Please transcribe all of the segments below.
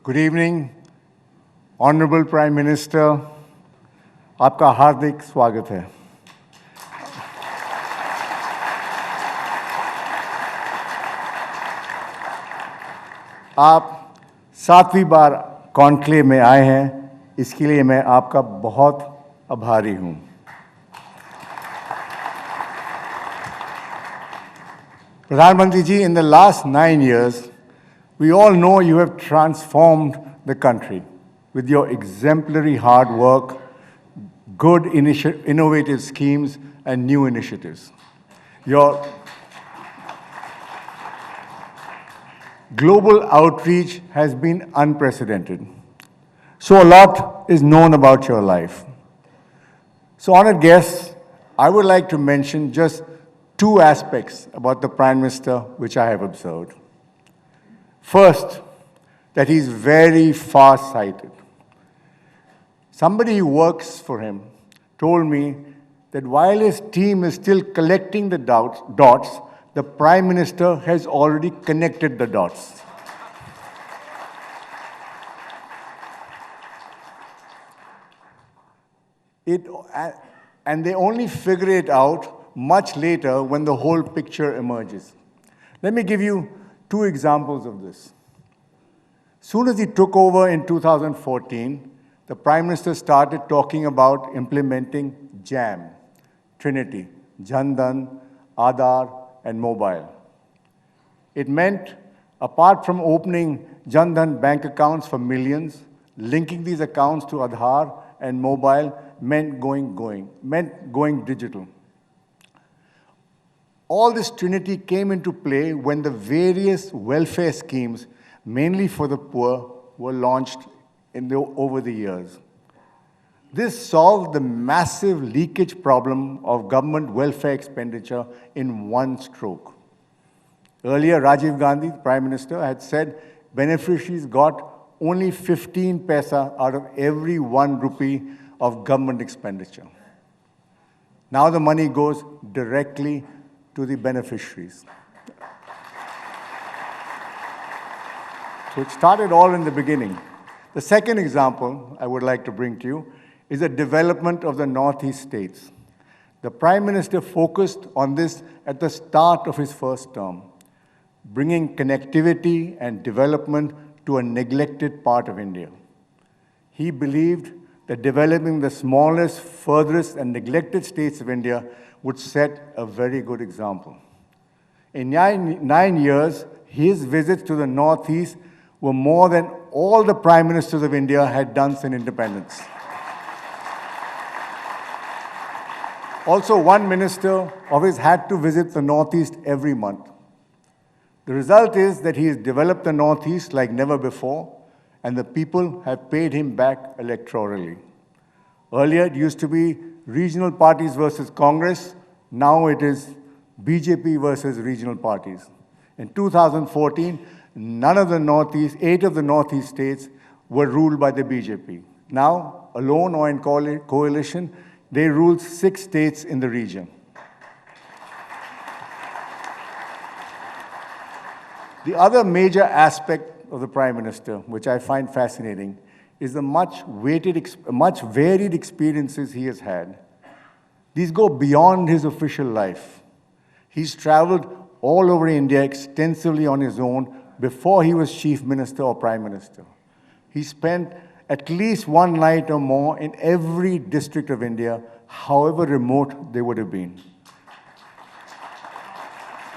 Good evening, Honorable Prime Minister. आपका हार्दिक स्वागत है। आप 7वीं बार कॉन्क्लेव में आए हैं, इसके लिए मैं आपका बहुत आभारी हूं। Pradhan ji, in the last 9 years, we all know you have transformed the country with your exemplary hard work, good innovative schemes, and new initiatives. Your global outreach has been unprecedented. So a lot is known about your life. So, honored guests, I would like to mention just 2 aspects about the Prime Minister which I have observed. First, that he's very far-sighted. Somebody who works for him told me that while his team is still collecting the dots, the Prime Minister has already connected the dots. And they only figure it out much later when the whole picture emerges. Let me give you 2 examples of this. Soon as he took over in 2014, the Prime Minister started talking about implementing JAM, Trinity, Jan Dhan, Aadhaar, and mobile. It meant, apart from opening Jan Dhan bank accounts for millions, linking these accounts to Aadhaar and mobile meant going digital. All this trinity came into play when the various welfare schemes, mainly for the poor, were launched over the years. This solved the massive leakage problem of government welfare expenditure in one stroke. Earlier, Rajiv Gandhi, the Prime Minister, had said beneficiaries got only 15 paisa out of every 1 rupee of government expenditure. Now the money goes directly to the beneficiaries. So it started all in the beginning. The second example I would like to bring to you is the development of the Northeast states. The Prime Minister focused on this at the start of his first term, bringing connectivity and development to a neglected part of India. He believed that developing the smallest, furthest, and neglected states of India would set a very good example. In 9 years, his visits to the Northeast were more than all the Prime Ministers of India had done since independence. Also, one minister of his had to visit the Northeast every month. The result is that he has developed the Northeast like never before, and the people have paid him back electorally. Earlier, it used to be regional parties versus Congress. Now it is BJP versus regional parties. In 2014, 8 of the Northeast states were ruled by the BJP. Now, alone or in coalition, they rule 6 states in the region. The other major aspect of the Prime Minister, which I find fascinating, is the much varied experiences he has had. These go beyond his official life. He's traveled all over India extensively on his own before he was Chief Minister or Prime Minister. He spent at least 1 night or more in every district of India, however remote they would have been.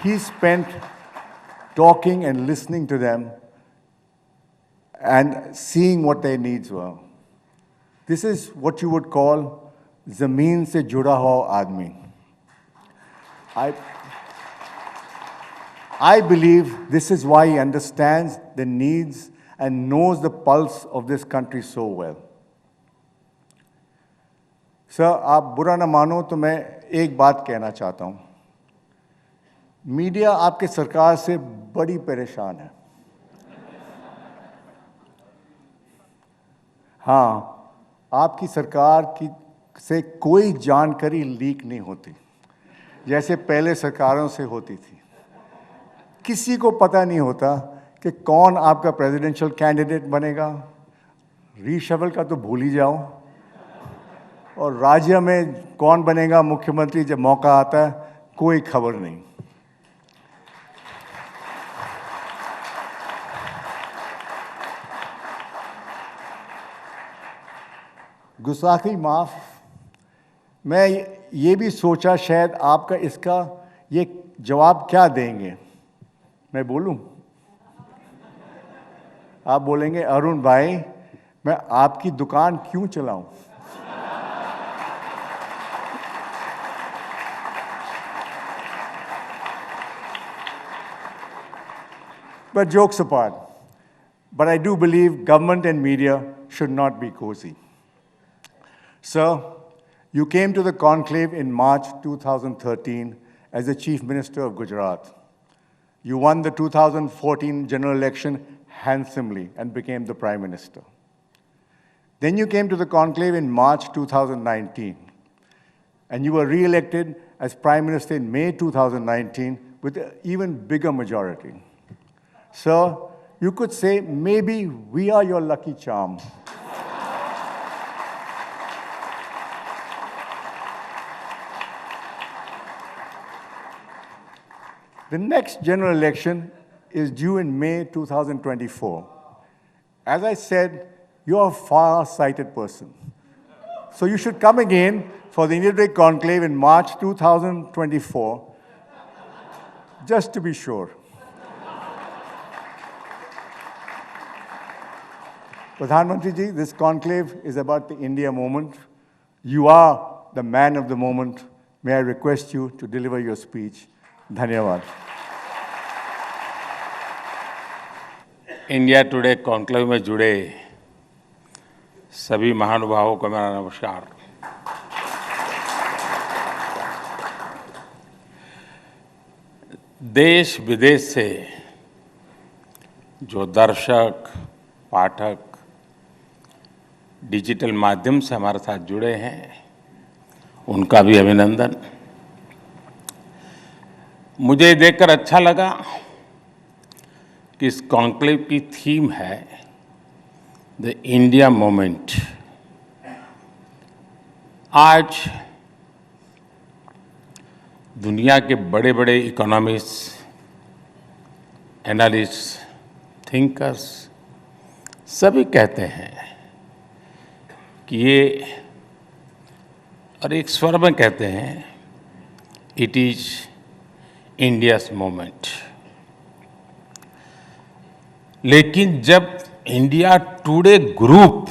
He spent talking and listening to them and seeing what their needs were. This is what you would call zameen se juda ho aadmi. I believe this is why he understands the needs and knows the pulse of this country so well. Sir, आप बुरा ना मानो तो मैं एक बात कहना चाहता हूँ. मीडिया आपके सरकार से बड़ी परेशान है. हाँ, आपकी सरकार से कोई जानकारी लीक नहीं होती, जैसे पहले सरकारों से होती थी. किसी को पता नहीं होता कि कौन आपका प्रेसिडेंशियल कैंडिडेट बनेगा, रीशफल का तो भूल ही जाओ, और राज्य में कौन बनेगा मुख्यमंत्री जब मौका आता है, कोई खबर नहीं। गुस्ताखी माफ, मैं ये भी सोचा शायद आपका इसका ये जवाब क्या देंगे। मैं बोलूं? आप बोलेंगे अरुण भाई मैं आपकी दुकान क्यों चलाऊं? But jokes apart, but I do believe government and media should not be cozy. Sir, you came to the conclave in March 2013 as the Chief Minister of Gujarat. You won the 2014 general election handsomely and became the Prime Minister. Then you came to the conclave in March 2019, and you were re-elected as Prime Minister in May 2019 with an even bigger majority. Sir, you could say maybe we are your lucky charm. The next general election is due in May 2024. As I said, you're a far-sighted person. So you should come again for the India Day Conclave in March 2024, just to be sure. Pradhan Mantri ji, this conclave is about the India moment. You are the man of the moment. May I request you to deliver your speech. Dhanyavad. India today conclave में जुड़े सभी महानुभावों को मेरा नमस्कार। देश विदेश से जो दर्शक, पाठक डिजिटल माध्यम से हमारे साथ जुड़े हैं, उनका भी अभिनंदन। मुझे देखकर अच्छा लगा कि इस कॉन्क्लेव की थीम है द इंडिया मोमेंट। आज दुनिया के बड़े बड़े इकोनॉमिस्ट, एनालिस्ट, थिंकर्स सभी कहते हैं कि ये, और एक स्वर में कहते हैं, इट इज इंडियाज़ मोमेंट। लेकिन जब इंडिया टुडे ग्रुप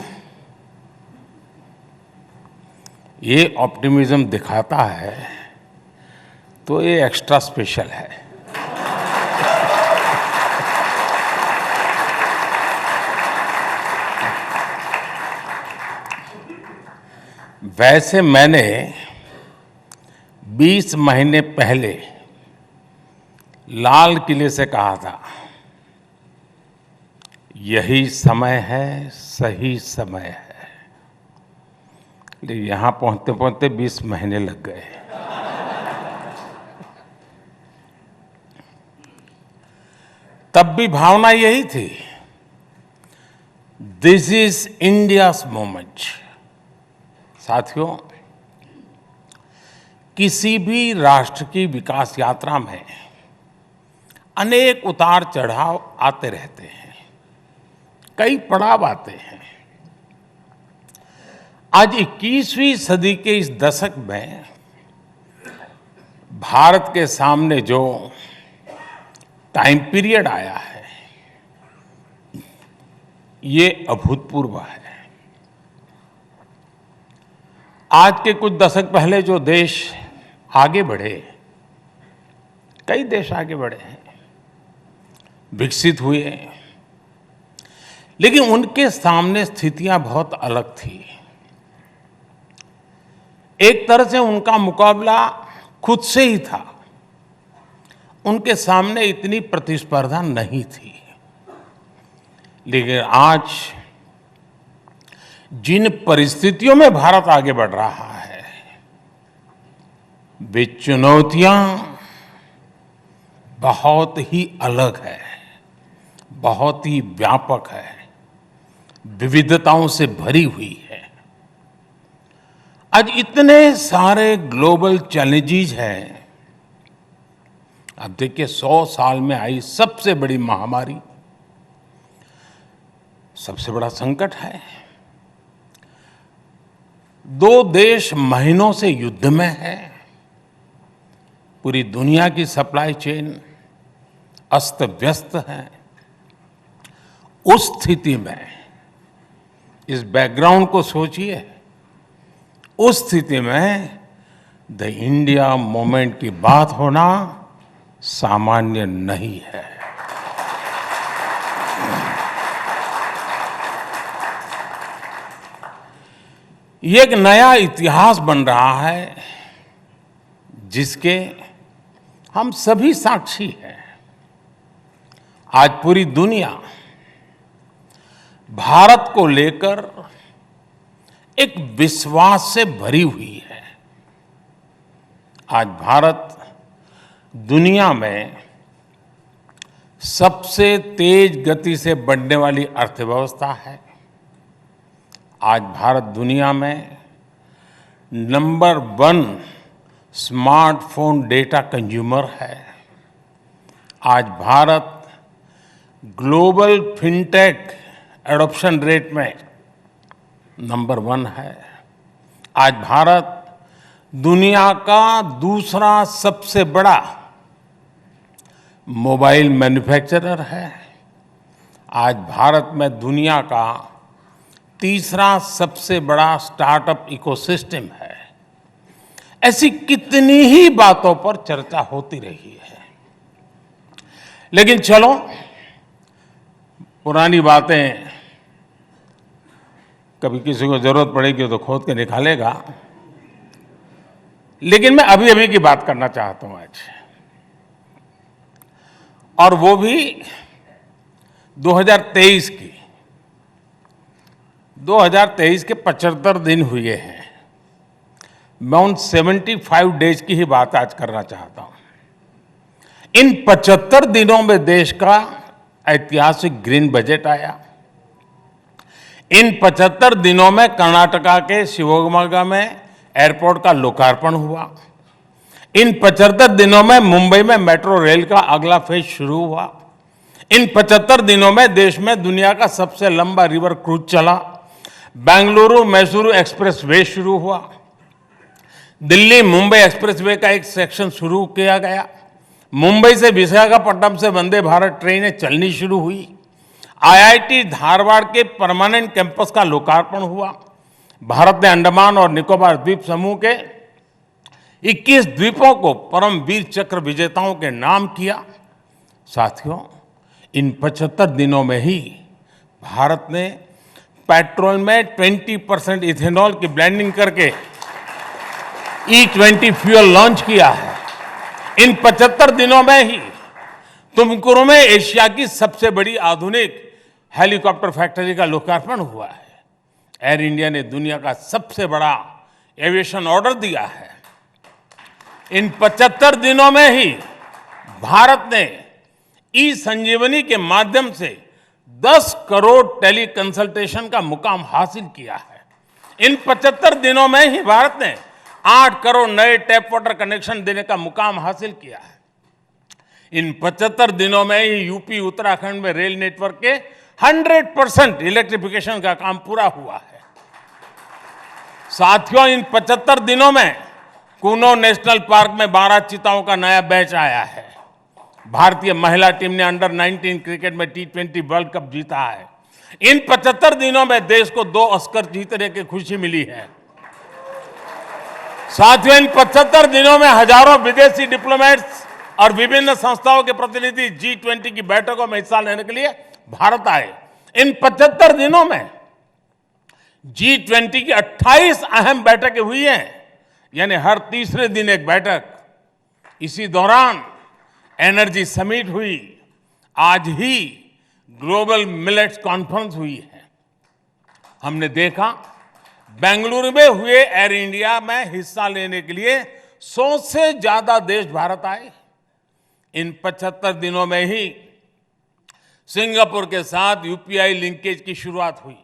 ये ऑप्टिमिज्म दिखाता है तो ये एक्स्ट्रा स्पेशल है। वैसे मैंने 20 महीने पहले लाल किले से कहा था, यही समय है, सही समय है। लेकिन यहाँ पहुँचते पहुँचते 20 महीने लग गए। तब भी भावना यही थी, दिस इज इंडियाज़ मोमेंट। साथियों, किसी भी राष्ट्र की विकास यात्रा में अनेक उतार चढ़ाव आते रहते हैं, कई पड़ाव आते हैं। आज 21वीं सदी के इस दशक में भारत के सामने जो टाइम पीरियड आया है, ये अभूतपूर्व है। आज के कुछ दशक पहले जो देश आगे बढ़े, कई देश आगे बढ़े हैं, विकसित हुए, लेकिन उनके सामने स्थितियां बहुत अलग थी। एक तरह से उनका मुकाबला खुद से ही था, उनके सामने इतनी प्रतिस्पर्धा नहीं थी। लेकिन आज जिन परिस्थितियों में भारत आगे बढ़ रहा है, वे चुनौतियां बहुत ही अलग है, बहुत ही व्यापक है, विविधताओं से भरी हुई है। आज इतने सारे ग्लोबल चैलेंजेस हैं। अब देखिए 100 साल में आई सबसे बड़ी महामारी, सबसे बड़ा संकट है। 2 देश महीनों से युद्ध में है। पूरी दुनिया की सप्लाई चेन अस्त व्यस्त है। उस स्थिति में इस बैकग्राउंड को सोचिए। उस स्थिति में द इंडिया मूवमेंट की बात होना सामान्य नहीं है। ये एक नया इतिहास बन रहा है जिसके हम सभी साक्षी हैं। आज पूरी दुनिया भारत को लेकर एक विश्वास से भरी हुई है। आज भारत दुनिया में सबसे तेज गति से बढ़ने वाली अर्थव्यवस्था है। आज भारत दुनिया में नंबर 1 स्मार्टफोन डेटा कंज्यूमर है। आज Bharat global fintech adoption rate में नंबर 1 है। आज भारत दुनिया का दूसरा सबसे बड़ा मोबाइल मैन्युफैक्चरर है। आज भारत में दुनिया का तीसरा सबसे बड़ा स्टार्टअप इकोसिस्टम है। ऐसी कितनी ही बातों पर चर्चा होती रही है। लेकिन चलो, पुरानी बातें कभी किसी को जरूरत पड़ेगी तो खोद के निकालेगा। लेकिन मैं अभी अभी की बात करना चाहता हूं आज, और वो भी 2023 की। 2023 के 75 दिन हुए हैं। मैं उन 75 डेज की ही बात आज करना चाहता हूं। इन 75 दिनों में देश का ऐतिहासिक ग्रीन बजट आया। इन 75 दिनों में कर्नाटका के शिवमोगा में एयरपोर्ट का लोकार्पण हुआ। इन 75 दिनों में मुंबई में मेट्रो रेल का अगला फेज शुरू हुआ। इन 75 दिनों में देश में दुनिया का सबसे लंबा रिवर क्रूज चला। बेंगलुरु मैसूरू एक्सप्रेस वे शुरू हुआ। दिल्ली मुंबई एक्सप्रेस वे का एक सेक्शन शुरू किया गया। मुंबई से विशाखापट्टनम से वंदे भारत ट्रेनें चलनी शुरू हुई। आईआईटी धारवाड़ के परमानेंट कैंपस का लोकार्पण हुआ। भारत ने अंडमान और निकोबार द्वीप समूह के 21 द्वीपों को परम वीर चक्र विजेताओं के नाम किया। साथियों, इन 75 दिनों में ही भारत ने पेट्रोल में 20% इथेनॉल की ब्लेंडिंग करके E20 फ्यूल लॉन्च किया है। इन 75 दिनों में ही तुमकुरू में एशिया की सबसे बड़ी आधुनिक हेलीकॉप्टर फैक्ट्री का लोकार्पण हुआ है। एयर इंडिया ने दुनिया का सबसे बड़ा एविएशन ऑर्डर दिया है। इन 75 दिनों में ही भारत ने ई संजीवनी के माध्यम से 10 करोड़ टेली कंसल्टेशन का मुकाम हासिल किया है। इन 75 दिनों में ही भारत ने 8 करोड़ नए टैप वाटर कनेक्शन देने का मुकाम हासिल किया है। इन 75 दिनों में ही यूपी उत्तराखंड में रेल नेटवर्क के 100% इलेक्ट्रिफिकेशन का काम पूरा हुआ है। साथियों, इन 75 दिनों में कूनो नेशनल पार्क में 12 चीताओं का नया बैच आया है। भारतीय महिला टीम ने अंडर 19 क्रिकेट में T20 वर्ल्ड कप जीता है। इन 75 दिनों में देश को 2 ऑस्कर जीतने की खुशी मिली है। साथियों, इन 75 दिनों में हजारों विदेशी डिप्लोमेट्स और विभिन्न संस्थाओं के प्रतिनिधि G20 की बैठकों में हिस्सा लेने के लिए भारत आए। इन 75 दिनों में G20 की 28 अहम बैठकें हुई हैं, यानी हर तीसरे दिन एक बैठक। इसी दौरान एनर्जी समिट हुई। आज ही ग्लोबल मिलेट्स कॉन्फ्रेंस हुई है। हमने देखा बेंगलुरु में हुए एयर इंडिया में हिस्सा लेने के लिए 100 से ज्यादा देश भारत आए। इन 75 दिनों में ही सिंगापुर के साथ यूपीआई लिंकेज की शुरुआत हुई।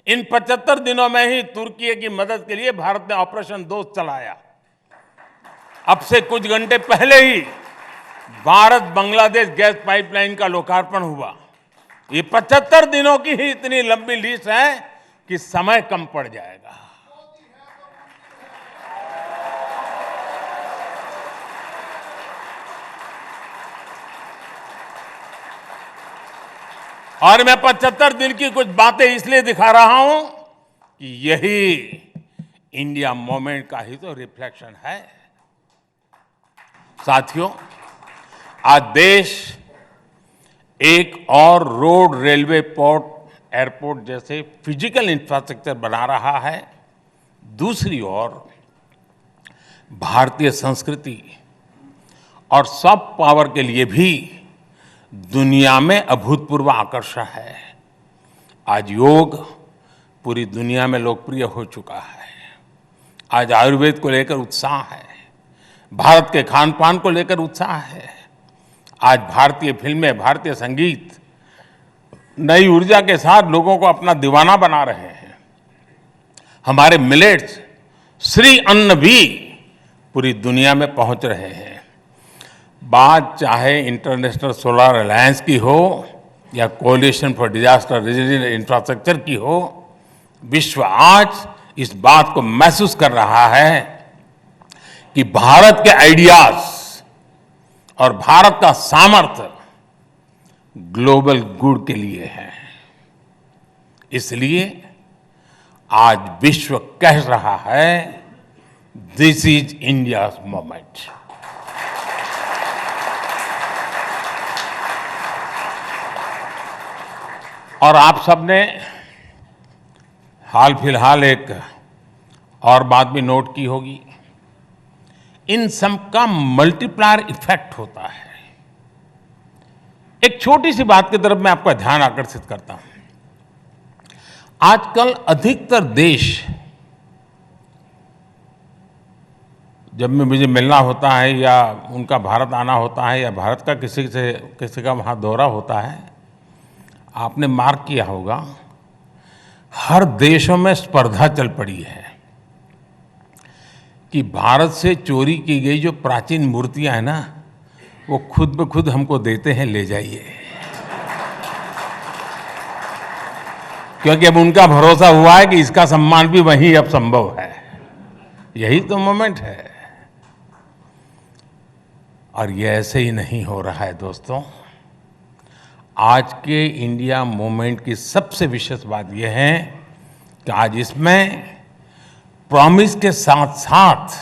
इन 75 दिनों में ही तुर्की की मदद के लिए भारत ने ऑपरेशन दोस्त चलाया। अब से कुछ घंटे पहले ही भारत बांग्लादेश गैस पाइपलाइन का लोकार्पण हुआ। ये 75 दिनों की ही इतनी लंबी लिस्ट है कि समय कम पड़ जाएगा। और मैं 75 दिन की कुछ बातें इसलिए दिखा रहा हूं कि यही इंडिया मूवमेंट का ही तो रिफ्लेक्शन है। साथियों, आज देश एक और रोड, रेलवे, पोर्ट, एयरपोर्ट जैसे फिजिकल इंफ्रास्ट्रक्चर बना रहा है। दूसरी ओर भारतीय संस्कृति और सॉफ्ट पावर के लिए भी दुनिया में अभूतपूर्व आकर्षण है। आज योग पूरी दुनिया में लोकप्रिय हो चुका है। आज आयुर्वेद को लेकर उत्साह है, भारत के खान पान को लेकर उत्साह है। आज भारतीय फिल्में, भारतीय संगीत नई ऊर्जा के साथ लोगों को अपना दीवाना बना रहे हैं। हमारे मिलेट्स, श्री अन्न भी पूरी दुनिया में पहुंच रहे हैं। बात चाहे इंटरनेशनल सोलर अलायंस की हो या coalition for disaster resilient infrastructure की हो, विश्व आज इस बात को महसूस कर रहा है कि भारत के आइडियाज और भारत का सामर्थ्य ग्लोबल गुड के लिए है। इसलिए आज विश्व कह रहा है, दिस इज इंडियाज मोमेंट। और आप सबने हाल फिलहाल एक और बात भी नोट की होगी, इन सब का मल्टीप्लायर इफेक्ट होता है। एक छोटी सी बात की तरफ मैं आपका ध्यान आकर्षित करता हूं। आजकल अधिकतर देश, जब भी मुझे मिलना होता है या उनका भारत आना होता है या भारत का किसी का वहां दौरा होता है, आपने मार्क किया होगा हर देशों में स्पर्धा चल पड़ी है कि भारत से चोरी की गई जो प्राचीन मूर्तियां हैं ना, वो खुद ब खुद हमको देते हैं, ले जाइए। क्योंकि अब उनका भरोसा हुआ है कि इसका सम्मान भी वहीं अब संभव है। यही तो मोमेंट है। और ये ऐसे ही नहीं हो रहा है दोस्तों। आज के इंडिया मूवमेंट की सबसे विशेष बात यह है कि आज इसमें प्रॉमिस के साथ साथ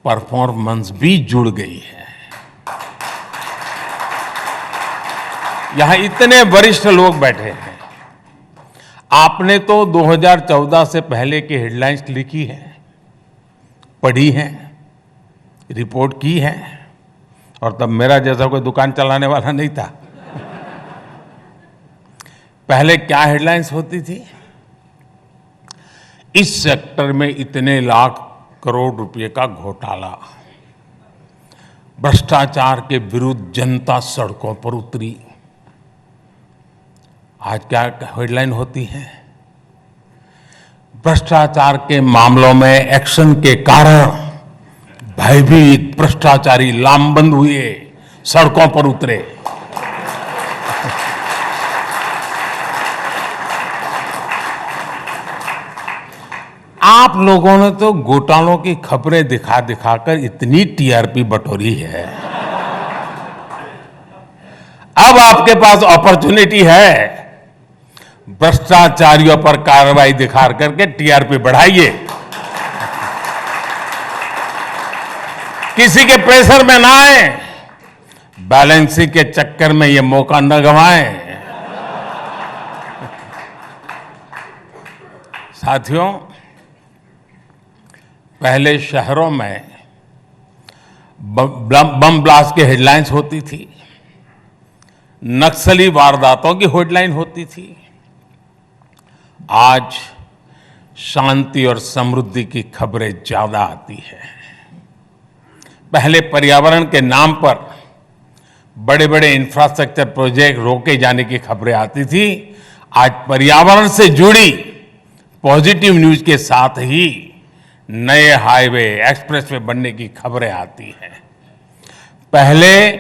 परफॉर्मेंस भी जुड़ गई है। यहां इतने वरिष्ठ लोग बैठे हैं। आपने तो 2014 से पहले की हेडलाइंस लिखी है, पढ़ी है, रिपोर्ट की है, और तब मेरा जैसा कोई दुकान चलाने वाला नहीं था। पहले क्या हेडलाइंस होती थी? इस सेक्टर में इतने लाख करोड़ रुपए का घोटाला, भ्रष्टाचार के विरुद्ध जनता सड़कों पर उतरी। आज क्या हेडलाइन होती है? भ्रष्टाचार के मामलों में एक्शन के कारण भयभीत भ्रष्टाचारी लामबंद हुए, सड़कों पर उतरे। आप लोगों ने तो घोटालों की खबरें दिखा दिखाकर इतनी टीआरपी बटोरी है। अब आपके पास अपॉर्चुनिटी है, भ्रष्टाचारियों पर कार्रवाई दिखा करके टीआरपी बढ़ाइए। किसी के प्रेशर में ना आए, बैलेंसिंग के चक्कर में ये मौका न गंवाएं। साथियों, पहले शहरों में बम ब्लास्ट की हेडलाइंस होती थी, नक्सली वारदातों की हेडलाइन होती थी। आज शांति और समृद्धि की खबरें ज्यादा आती है। पहले पर्यावरण के नाम पर बड़े बड़े इंफ्रास्ट्रक्चर प्रोजेक्ट रोके जाने की खबरें आती थी। आज पर्यावरण से जुड़ी पॉजिटिव न्यूज के साथ ही नए हाईवे, एक्सप्रेसवे बनने की खबरें आती हैं। पहले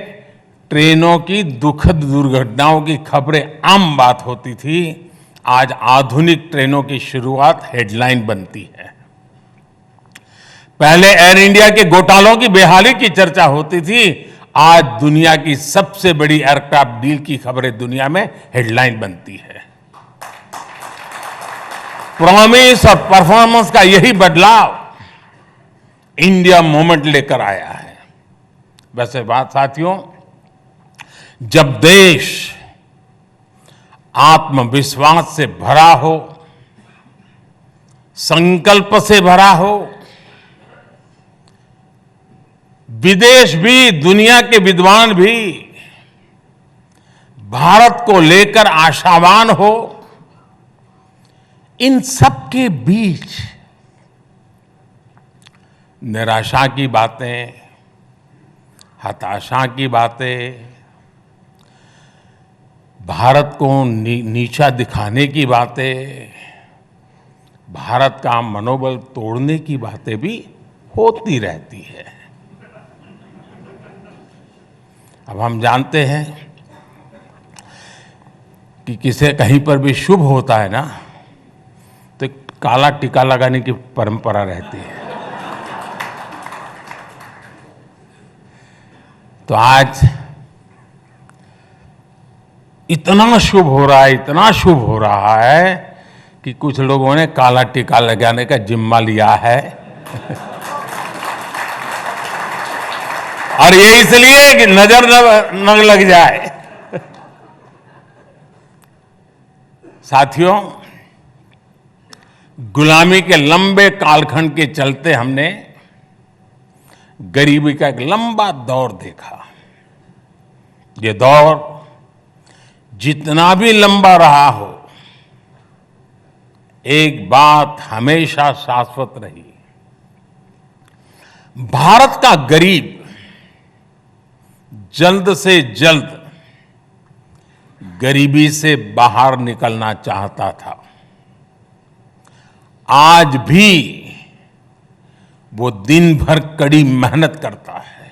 ट्रेनों की दुखद दुर्घटनाओं की खबरें आम बात होती थी। आज आधुनिक ट्रेनों की शुरुआत हेडलाइन बनती है। पहले एयर इंडिया के घोटालों की बेहाली की चर्चा होती थी। आज दुनिया की सबसे बड़ी एयरक्राफ्ट डील की खबरें दुनिया में हेडलाइन बनती है। प्रॉमिस और परफॉर्मेंस का यही बदलाव इंडिया मूवमेंट लेकर आया है। वैसे बात साथियों, जब देश आत्मविश्वास से भरा हो, संकल्प से भरा हो, विदेश भी, दुनिया के विद्वान भी भारत को लेकर आशावान हो, इन सब के बीच निराशा की बातें, हताशा की बातें, भारत को नीचा दिखाने की बातें, भारत का मनोबल तोड़ने की बातें भी होती रहती है। अब हम जानते हैं कि किसे कहीं पर भी शुभ होता है ना, तो एक काला टीका लगाने की परंपरा रहती है। तो आज इतना शुभ हो रहा है, इतना शुभ हो रहा है कि कुछ लोगों ने काला टीका लगाने का जिम्मा लिया है। और ये इसलिए कि नजर न लग जाए। साथियों, गुलामी के लंबे कालखंड के चलते हमने गरीबी का एक लंबा दौर देखा। ये दौर जितना भी लंबा रहा हो, एक बात हमेशा शाश्वत रही, भारत का गरीब जल्द से जल्द गरीबी से बाहर निकलना चाहता था। आज भी वो दिन भर कड़ी मेहनत करता है।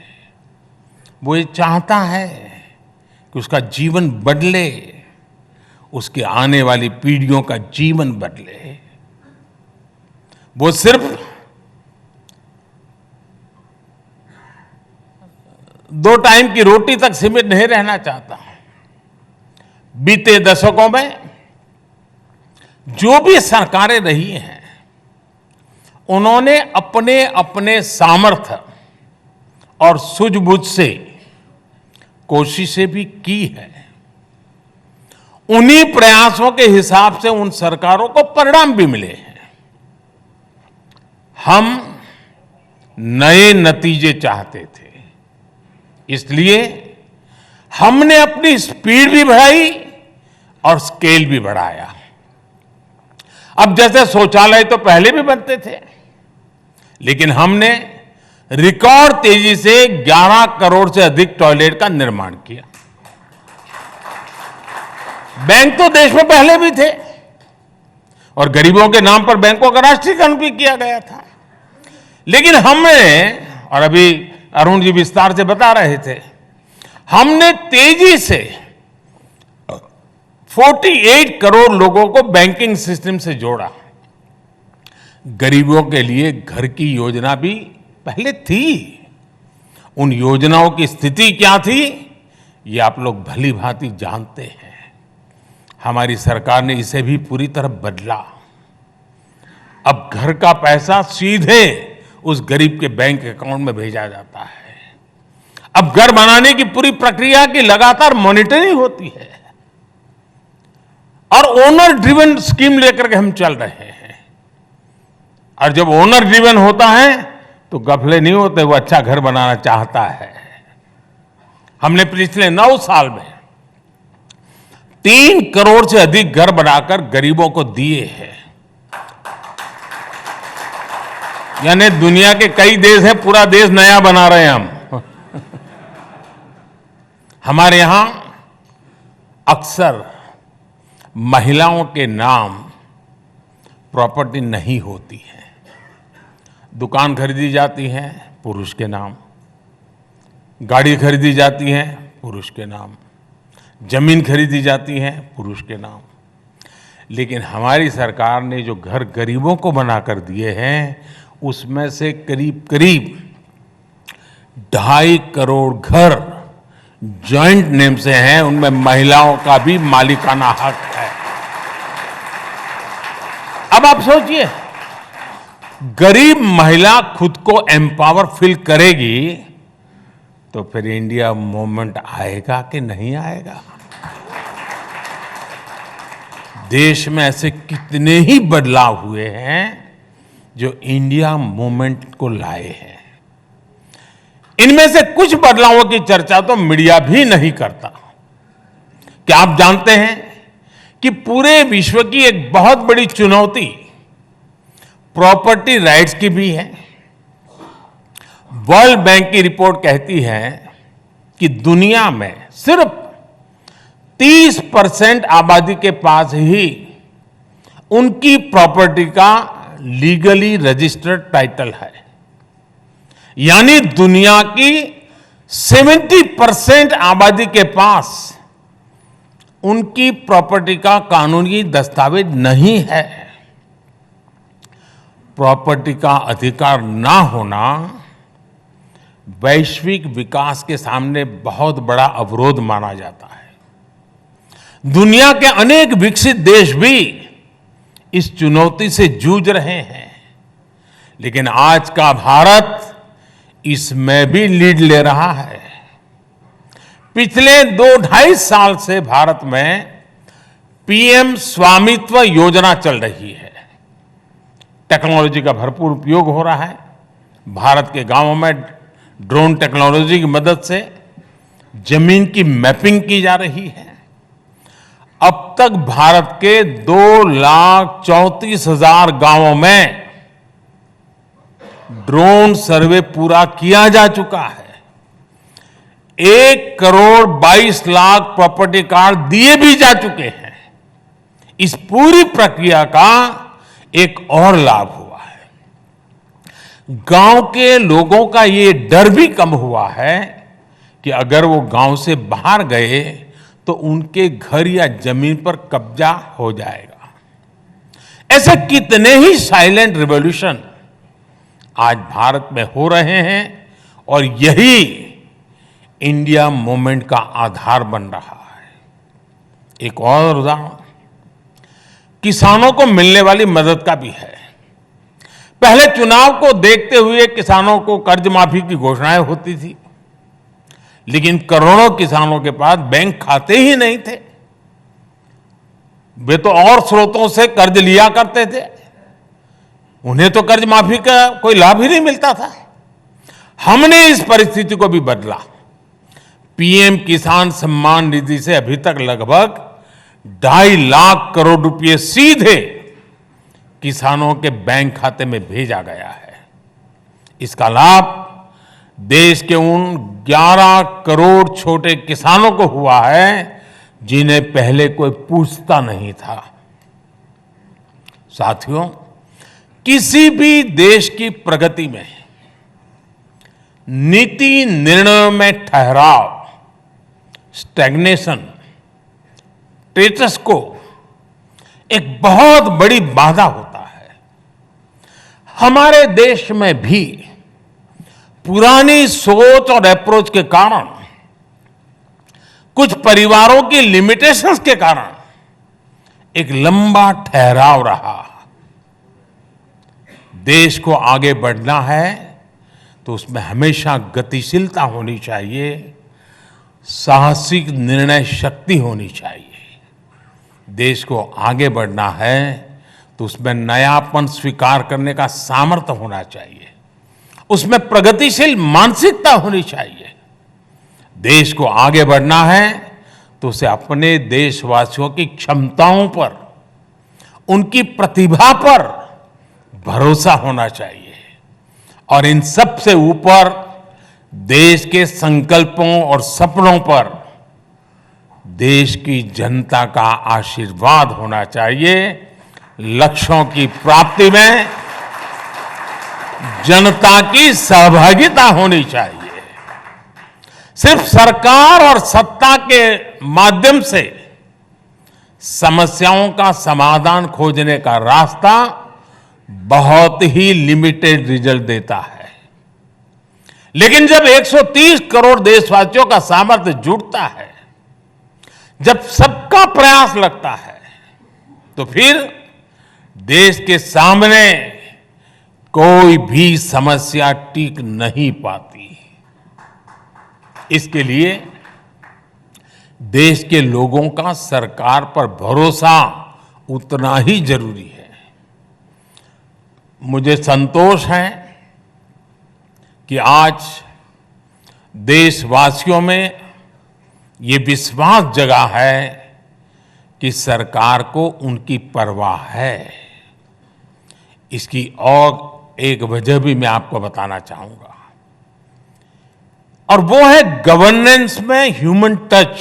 वो ये चाहता है कि उसका जीवन बदले, उसके आने वाली पीढ़ियों का जीवन बदले। वो सिर्फ 2 टाइम की रोटी तक सीमित नहीं रहना चाहता। बीते दशकों में जो भी सरकारें रही हैं, उन्होंने अपने अपने सामर्थ्य और सूझबूझ से कोशिशें भी की है। उन्हीं प्रयासों के हिसाब से उन सरकारों को परिणाम भी मिले हैं। हम नए नतीजे चाहते थे, इसलिए हमने अपनी स्पीड भी बढ़ाई और स्केल भी बढ़ाया। अब जैसे शौचालय तो पहले भी बनते थे, लेकिन हमने रिकॉर्ड तेजी से 11 करोड़ से अधिक टॉयलेट का निर्माण किया। बैंक तो देश में पहले भी थे और गरीबों के नाम पर बैंकों का राष्ट्रीयकरण भी किया गया था। लेकिन हमने, और अभी अरुण जी विस्तार से बता रहे थे, हमने तेजी से 48 करोड़ लोगों को बैंकिंग सिस्टम से जोड़ा। गरीबों के लिए घर की योजना भी पहले थी। उन योजनाओं की स्थिति क्या थी, ये आप लोग भली भांति जानते हैं। हमारी सरकार ने इसे भी पूरी तरह बदला। अब घर का पैसा सीधे उस गरीब के बैंक अकाउंट में भेजा जाता है। अब घर बनाने की पूरी प्रक्रिया की लगातार मॉनिटरिंग होती है और ओनर ड्रिवन स्कीम लेकर के हम चल रहे हैं। और जब ओनर ड्रिवन होता है तो गफले नहीं होते, वो अच्छा घर बनाना चाहता है। हमने पिछले 9 साल में 3 करोड़ से अधिक घर बनाकर गरीबों को दिए हैं। यानी दुनिया के कई देश हैं, पूरा देश नया बना रहे हैं हम। हमारे यहाँ अक्सर महिलाओं के नाम प्रॉपर्टी नहीं होती है। दुकान खरीदी जाती है पुरुष के नाम, गाड़ी खरीदी जाती है पुरुष के नाम, जमीन खरीदी जाती है पुरुष के नाम। लेकिन हमारी सरकार ने जो घर गरीबों को बनाकर दिए हैं उसमें से करीब करीब 2.5 करोड़ घर जॉइंट नेम से हैं, उनमें महिलाओं का भी मालिकाना हक है। अब आप सोचिए, गरीब महिला खुद को एम्पावर फील करेगी तो फिर इंडिया मूवमेंट आएगा कि नहीं आएगा? देश में ऐसे कितने ही बदलाव हुए हैं जो इंडिया मूवमेंट को लाए हैं। इनमें से कुछ बदलावों की चर्चा तो मीडिया भी नहीं करता। क्या आप जानते हैं कि पूरे विश्व की एक बहुत बड़ी चुनौती प्रॉपर्टी राइट्स की भी है? वर्ल्ड बैंक की रिपोर्ट कहती है कि दुनिया में सिर्फ 30% आबादी के पास ही उनकी प्रॉपर्टी का लीगली रजिस्टर्ड टाइटल है। यानी दुनिया की 70% आबादी के पास उनकी प्रॉपर्टी का कानूनी दस्तावेज नहीं है। प्रॉपर्टी का अधिकार ना होना वैश्विक विकास के सामने बहुत बड़ा अवरोध माना जाता है। दुनिया के अनेक विकसित देश भी इस चुनौती से जूझ रहे हैं, लेकिन आज का भारत इसमें भी लीड ले रहा है। पिछले 2-2.5 साल से भारत में पीएम स्वामित्व योजना चल रही है। टेक्नोलॉजी का भरपूर उपयोग हो रहा है। भारत के गांवों में ड्रोन टेक्नोलॉजी की मदद से जमीन की मैपिंग की जा रही है। अब तक भारत के 2,34,000 गांवों में ड्रोन सर्वे पूरा किया जा चुका है। 1,22,00,000 प्रॉपर्टी कार्ड दिए भी जा चुके हैं। इस पूरी प्रक्रिया का एक और लाभ हुआ है, गांव के लोगों का ये डर भी कम हुआ है कि अगर वो गांव से बाहर गए तो उनके घर या जमीन पर कब्जा हो जाएगा। ऐसे कितने ही साइलेंट रिवॉल्यूशन आज भारत में हो रहे हैं और यही इंडिया मूवमेंट का आधार बन रहा है। एक और उदाहरण किसानों को मिलने वाली मदद का भी है। पहले चुनाव को देखते हुए किसानों को कर्ज माफी की घोषणाएं होती थी, लेकिन करोड़ों किसानों के पास बैंक खाते ही नहीं थे। वे तो और स्रोतों से कर्ज लिया करते थे, उन्हें तो कर्ज माफी का कोई लाभ ही नहीं मिलता था। हमने इस परिस्थिति को भी बदला। पीएम किसान सम्मान निधि से अभी तक लगभग 2.5 लाख करोड़ रुपए सीधे किसानों के बैंक खाते में भेजा गया है। इसका लाभ देश के उन 11 करोड़ छोटे किसानों को हुआ है जिन्हें पहले कोई पूछता नहीं था। साथियों, किसी भी देश की प्रगति में नीति निर्णयों में ठहराव, स्टैग्नेशन, स्टेटस को एक बहुत बड़ी बाधा होता है। हमारे देश में भी पुरानी सोच और अप्रोच के कारण, कुछ परिवारों की लिमिटेशंस के कारण एक लंबा ठहराव रहा। देश को आगे बढ़ना है तो उसमें हमेशा गतिशीलता होनी चाहिए, साहसिक निर्णय शक्ति होनी चाहिए। देश को आगे बढ़ना है तो उसमें नयापन स्वीकार करने का सामर्थ्य होना चाहिए, उसमें प्रगतिशील मानसिकता होनी चाहिए। देश को आगे बढ़ना है तो उसे अपने देशवासियों की क्षमताओं पर, उनकी प्रतिभा पर भरोसा होना चाहिए और इन सब से ऊपर देश के संकल्पों और सपनों पर देश की जनता का आशीर्वाद होना चाहिए। लक्ष्यों की प्राप्ति में जनता की सहभागिता होनी चाहिए। सिर्फ सरकार और सत्ता के माध्यम से समस्याओं का समाधान खोजने का रास्ता बहुत ही लिमिटेड रिजल्ट देता है। लेकिन जब 130 करोड़ देशवासियों का सामर्थ्य जुटता है, जब सबका प्रयास लगता है, तो फिर देश के सामने कोई भी समस्या टिक नहीं पाती। इसके लिए देश के लोगों का सरकार पर भरोसा उतना ही जरूरी है। मुझे संतोष है कि आज देशवासियों में ये विश्वास जगा है कि सरकार को उनकी परवाह है। इसकी और एक वजह भी मैं आपको बताना चाहूंगा, और वो है गवर्नेंस में ह्यूमन टच,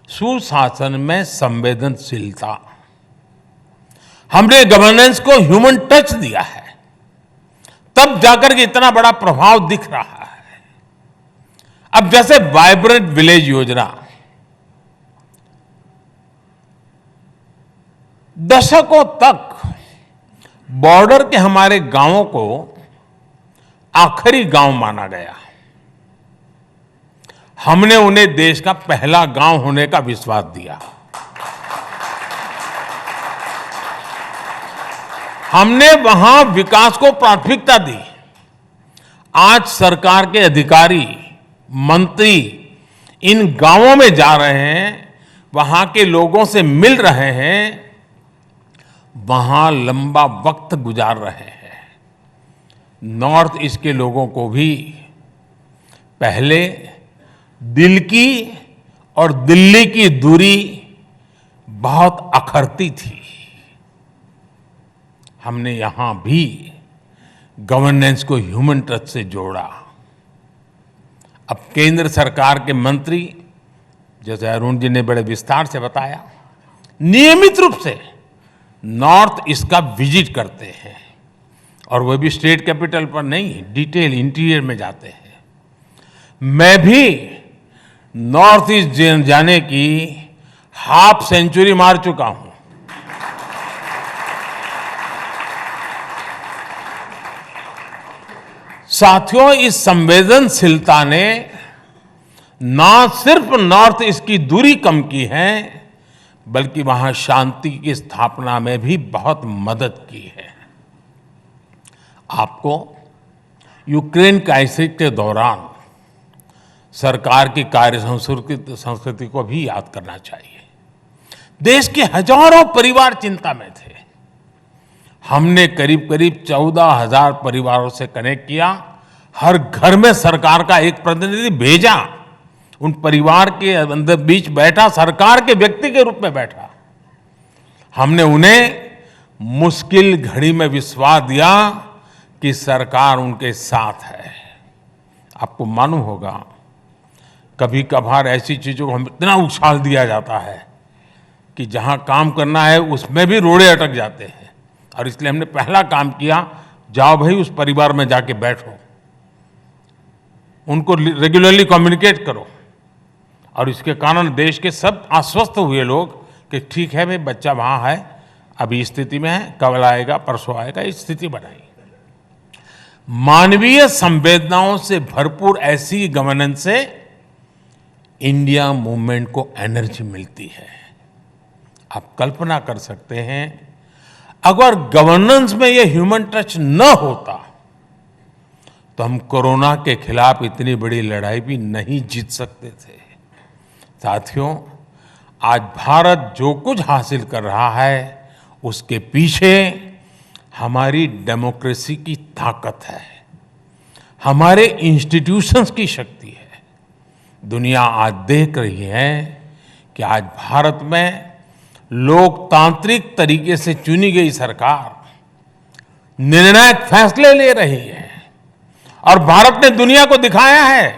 सुशासन में संवेदनशीलता। हमने गवर्नेंस को ह्यूमन टच दिया है, तब जाकर के इतना बड़ा प्रभाव दिख रहा है। अब जैसे वाइब्रेंट विलेज योजना, दशकों तक बॉर्डर के हमारे गांवों को आखिरी गांव माना गया। हमने उन्हें देश का पहला गांव होने का विश्वास दिया। हमने वहां विकास को प्राथमिकता दी। आज सरकार के अधिकारी, मंत्री इन गांवों में जा रहे हैं, वहां के लोगों से मिल रहे हैं, वहां लंबा वक्त गुजार रहे हैं। नॉर्थ ईस्ट के लोगों को भी पहले दिल की और दिल्ली की दूरी बहुत अखरती थी। हमने यहां भी गवर्नेंस को ह्यूमन टच से जोड़ा। अब केंद्र सरकार के मंत्री, जैसे अरुण जी ने बड़े विस्तार से बताया, नियमित रूप से नॉर्थ ईस्ट का विजिट करते हैं, और वो भी स्टेट कैपिटल पर नहीं, डिटेल इंटीरियर में जाते हैं। मैं भी नॉर्थ ईस्ट जाने की हाफ सेंचुरी मार चुका हूं। साथियों, इस संवेदनशीलता ने ना सिर्फ नॉर्थ ईस्ट की दूरी कम की है, बल्कि वहां शांति की स्थापना में भी बहुत मदद की है। आपको यूक्रेन क्राइसिस के दौरान सरकार की कार्य संस्कृति को भी याद करना चाहिए। देश के हजारों परिवार चिंता में थे। हमने करीब करीब 14,000 परिवारों से कनेक्ट किया। हर घर में सरकार का एक प्रतिनिधि भेजा, उन परिवार के अंदर बीच बैठा, सरकार के व्यक्ति के रूप में बैठा। हमने उन्हें मुश्किल घड़ी में विश्वास दिया कि सरकार उनके साथ है। आपको मालूम होगा, कभी कभार ऐसी चीजों को हम इतना उछाल दिया जाता है कि जहां काम करना है उसमें भी रोड़े अटक जाते हैं। और इसलिए हमने पहला काम किया, जाओ भाई उस परिवार में जाके बैठो, उनको रेगुलरली कम्युनिकेट करो। और इसके कारण देश के सब आश्वस्त हुए लोग कि ठीक है भाई, बच्चा वहां है, अभी स्थिति में है, कल आएगा, परसों आएगा, इस स्थिति बनाई। मानवीय संवेदनाओं से भरपूर ऐसी गवर्नेंस से इंडिया मूवमेंट को एनर्जी मिलती है। आप कल्पना कर सकते हैं, अगर गवर्नेंस में ये ह्यूमन टच न होता तो हम कोरोना के खिलाफ इतनी बड़ी लड़ाई भी नहीं जीत सकते थे। साथियों, आज भारत जो कुछ हासिल कर रहा है, उसके पीछे हमारी डेमोक्रेसी की ताकत है, हमारे इंस्टीट्यूशंस की शक्ति है। दुनिया आज देख रही है कि आज भारत में लोकतांत्रिक तरीके से चुनी गई सरकार निर्णायक फैसले ले रही है, और भारत ने दुनिया को दिखाया है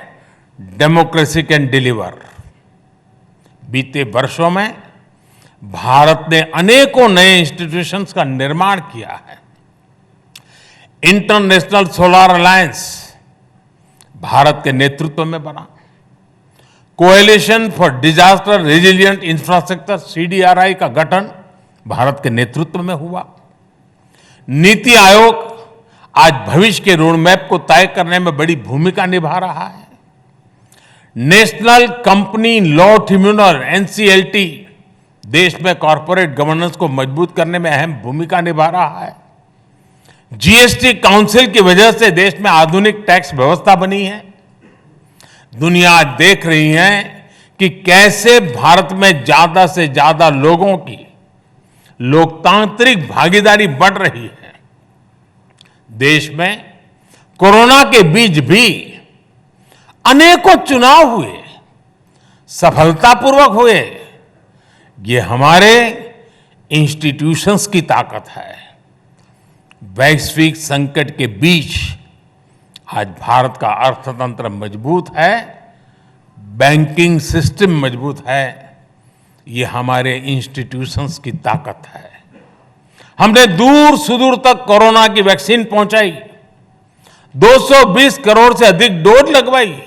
डेमोक्रेसी कैन डिलीवर। बीते वर्षों में भारत ने अनेकों नए इंस्टीट्यूशंस का निर्माण किया है। इंटरनेशनल सोलर अलायंस भारत के नेतृत्व में बना। Coalition for disaster resilient infrastructure CDRI का गठन भारत के नेतृत्व में हुआ। नीति आयोग आज भविष्य के रोडमैप को तय करने में बड़ी भूमिका निभा रहा है। National company law tribunal NCLT देश में कॉरपोरेट गवर्नेंस को मजबूत करने में अहम भूमिका निभा रहा है। GST काउंसिल की वजह से देश में आधुनिक टैक्स व्यवस्था बनी है। दुनिया आज देख रही है कि कैसे भारत में ज्यादा से ज्यादा लोगों की लोकतांत्रिक भागीदारी बढ़ रही है। देश में कोरोना के बीच भी अनेकों चुनाव हुए, सफलतापूर्वक हुए। ये हमारे इंस्टीट्यूशंस की ताकत है। वैश्विक संकट के बीच आज भारत का अर्थतंत्र मजबूत है, बैंकिंग सिस्टम मजबूत है। ये हमारे इंस्टीट्यूशंस की ताकत है। हमने दूर सुदूर तक कोरोना की वैक्सीन पहुंचाई, 220 करोड़ से अधिक डोज लगवाई।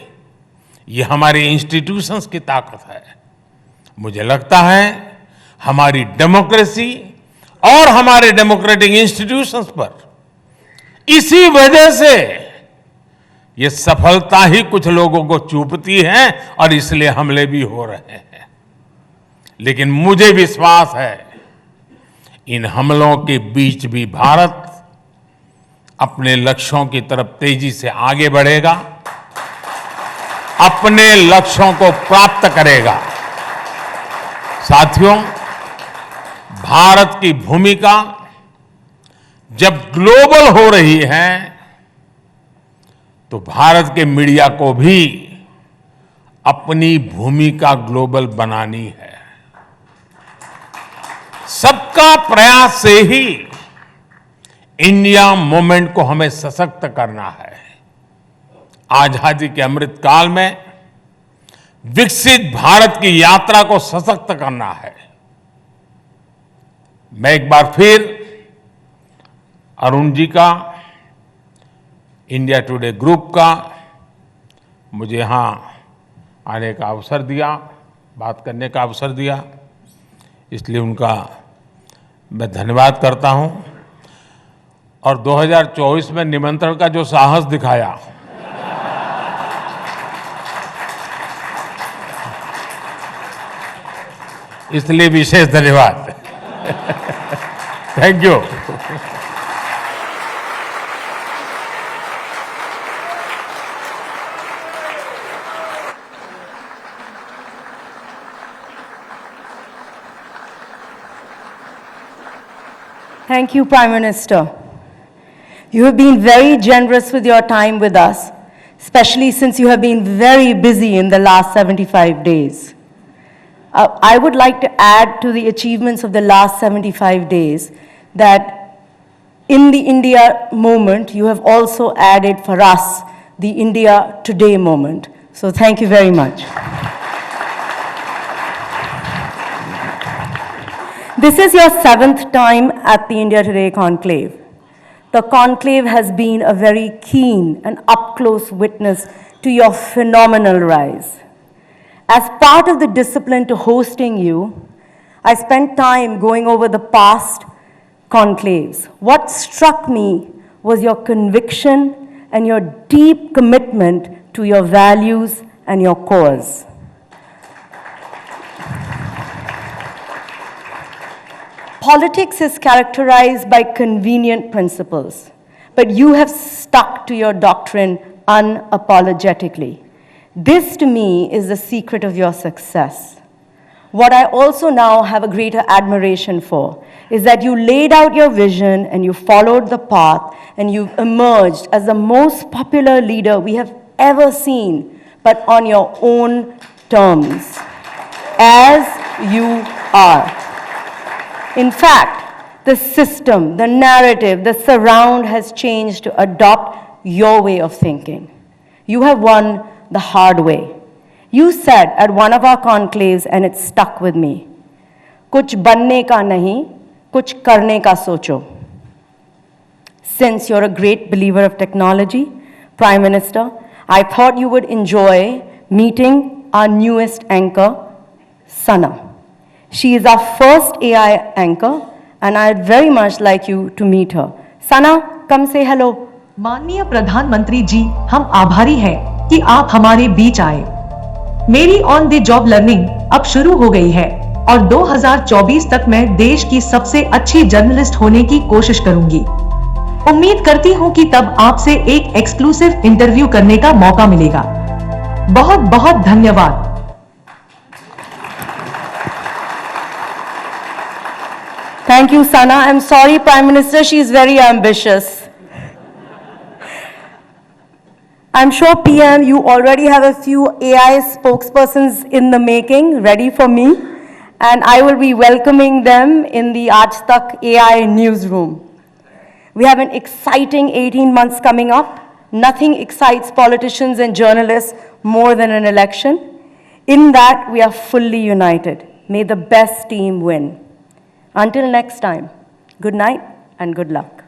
ये हमारे इंस्टीट्यूशंस की ताकत है। मुझे लगता है हमारी डेमोक्रेसी और हमारे डेमोक्रेटिक इंस्टीट्यूशंस पर इसी वजह से ये सफलता ही कुछ लोगों को चूपती है और इसलिए हमले भी हो रहे हैं। लेकिन मुझे विश्वास है इन हमलों के बीच भी भारत अपने लक्ष्यों की तरफ तेजी से आगे बढ़ेगा, अपने लक्ष्यों को प्राप्त करेगा। साथियों, भारत की भूमिका जब ग्लोबल हो रही है तो भारत के मीडिया को भी अपनी भूमिका ग्लोबल बनानी है। सबका प्रयास से ही इंडिया मूवमेंट को हमें सशक्त करना है। आजादी के अमृत काल में विकसित भारत की यात्रा को सशक्त करना है। मैं एक बार फिर अरुण जी का, इंडिया टुडे ग्रुप का, मुझे यहाँ आने का अवसर दिया, बात करने का अवसर दिया, इसलिए उनका मैं धन्यवाद करता हूँ। और 2024 में निमंत्रण का जो साहस दिखाया, इसलिए विशेष धन्यवाद। Thank you. Thank you, Prime Minister. You have been very generous with your time with us, especially since you have been very busy in the last 75 days. I would like to add to the achievements of the last 75 days that in the India moment, you have also added for us the India Today moment. So thank you very much. This is your 7th time at the India Today conclave. The conclave has been a very keen and up-close witness to your phenomenal rise. As part of the discipline to hosting you, I spent time going over the past conclaves. What struck me was your conviction and your deep commitment to your values and your cause. Politics is characterized by convenient principles, but you have stuck to your doctrine unapologetically. This, to me, is the secret of your success. What I also now have a greater admiration for is that you laid out your vision and you followed the path and you've emerged as the most popular leader we have ever seen, but on your own terms, as you are. In fact, the system, the narrative, the surround has changed to adopt your way of thinking. You have won the hard way. You said at one of our conclaves, and it stuck with me, कुछ बनने का नहीं, कुछ करने का सोचो. Since you're a great believer of technology, Prime Minister, I thought you would enjoy meeting our newest anchor, Sana. She is our first AI anchor, and I'd very much like you to meet her. Sana, come say hello. माननीय प्रधानमंत्री जी, हम आभारी हैं कि आप हमारे बीच आए। मेरी ऑन द जॉब लर्निंग अब शुरू हो गई है और 2024 तक मैं देश की सबसे अच्छी जर्नलिस्ट होने की कोशिश करूंगी। उम्मीद करती हूं कि तब आपसे एक एक्सक्लूसिव इंटरव्यू करने का मौका मिलेगा। बहुत बहुत धन्यवाद। Thank you, Sana. I'm sorry, Prime Minister, she's very ambitious. I'm sure, PM, you already have a few AI spokespersons in the making, ready for me, and I will be welcoming them in the Aaj Tak AI newsroom. We have an exciting 18 months coming up. Nothing excites politicians and journalists more than an election. In that, we are fully united. May the best team win. Until next time, good night and good luck.